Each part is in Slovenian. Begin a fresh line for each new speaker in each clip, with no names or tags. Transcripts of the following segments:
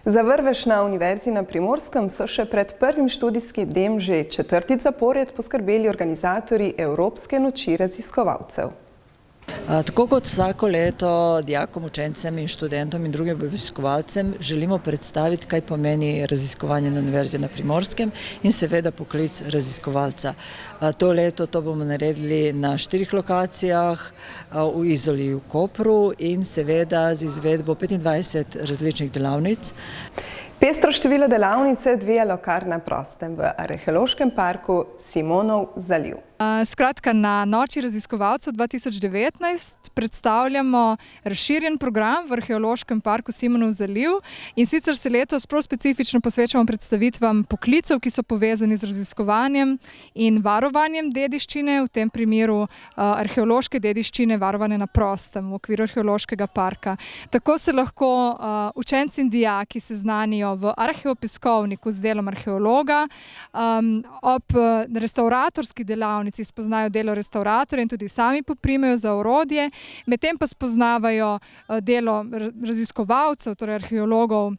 Za vrvež na Univerzi na Primorskem so še pred prvim študijskim dnem že četrtič zapored poskrbeli organizatorji Evropske noči raziskovalcev.
Tako kot vsako leto dijakom, učencem in študentom in drugim raziskovalcem želimo predstaviti, kaj pomeni raziskovanje na Univerzi na Primorskem in seveda poklic raziskovalca. To leto to bomo naredili na 4 lokacijah, v Izoli, v Kopru in seveda z izvedbo 25 različnih delavnic.
Pestro število delavnice odvijalo kar na prostem v Arheološkem parku Simonov zaliv.
Skratka, na Noči raziskovalcev 2019 predstavljamo razširjen program v Arheološkem parku Simonov zaliv in sicer se letos prav specifično posvečamo predstavitvam poklicev, ki so povezani z raziskovanjem in varovanjem dediščine, v tem primeru arheološke dediščine varovane na prostem v okviru Arheološkega parka. Tako se lahko učenci in dijaki seznanijo v arheopiskovniku z delom arheologa, ob restavratorski delavnici spoznajo delo restavratorja in tudi sami poprimejo za orodje, medtem pa spoznavajo delo raziskovalcev, torej arheologov,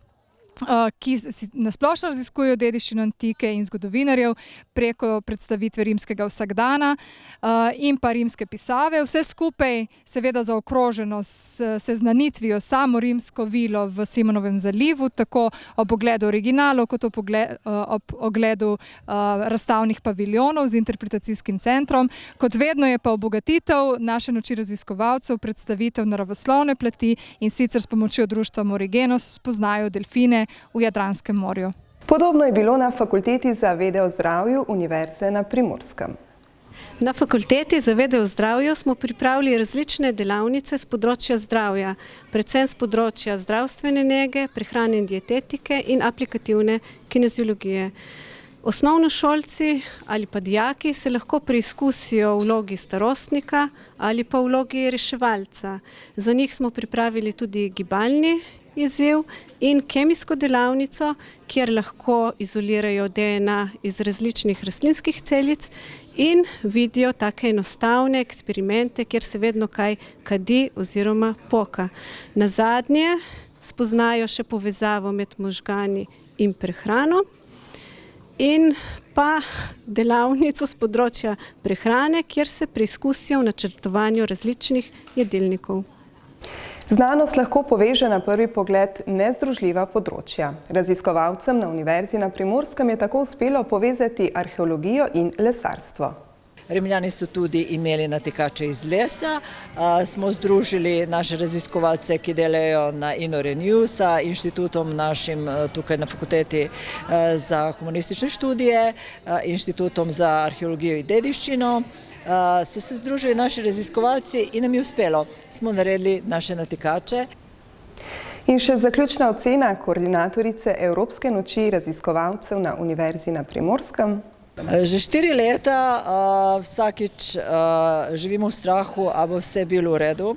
ki nasplošno raziskujejo dediščino antike in zgodovinarjev preko predstavitve rimskega vsakdana in pa rimske pisave. Vse skupaj seveda zaokroženo s seznanitvijo samo rimsko vilo v Simonovem zalivu, tako ob ogledu originalov kot ob ogledu razstavnih paviljonov z interpretacijskim centrom. Kot vedno je pa obogatitev naše noči raziskovalcev predstavitev naravoslovne plati in sicer s pomočjo društva Morigenos spoznajo delfine v Jadranskem morju.
Podobno je bilo na Fakulteti za vede o zdravju Univerze na Primorskem.
Na Fakulteti za vede o zdravju smo pripravili različne delavnice z področja zdravja, predvsem z področja zdravstvene nege, prehrane in dietetike in aplikativne kineziologije. Osnovnošolci ali pa dijaki se lahko preizkusijo v vlogi starostnika ali pa v vlogi reševalca. Za njih smo pripravili tudi gibalni izziv in kemijsko delavnico, kjer lahko izolirajo DNA iz različnih rastlinskih celic in vidijo take enostavne eksperimente, kjer se vedno kaj kadi oziroma poka. Nazadnje spoznajo še povezavo med možgani in prehrano in pa delavnico z področja prehrane, kjer se preizkusijo v načrtovanju različnih jedilnikov.
Znanost lahko poveže na prvi pogled nezdružljiva področja. Raziskovalcem na Univerzi na Primorskem je tako uspelo povezati arheologijo in lesarstvo.
Rimljani so tudi imeli natikače iz lesa, smo združili naše raziskovalce, ki delajo na InnoRenew, s inštitutom našim tukaj na Fakulteti za humanistične študije, inštitutom za arheologijo in dediščino. Se združili naši raziskovalci in nam je uspelo. Smo naredili naše natikače.
In še zaključna ocena koordinatorice Evropske noči raziskovalcev na Univerzi na Primorskem.
Že 4 leta vsakič živimo v strahu, a bo vse bilo v redu,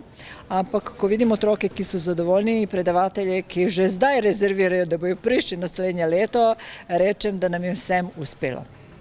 ampak ko vidim otroke, ki so zadovoljni, predavatelje, ki že zdaj rezervirajo, da bojo prišli naslednje leto, rečem, da nam je vsem uspelo.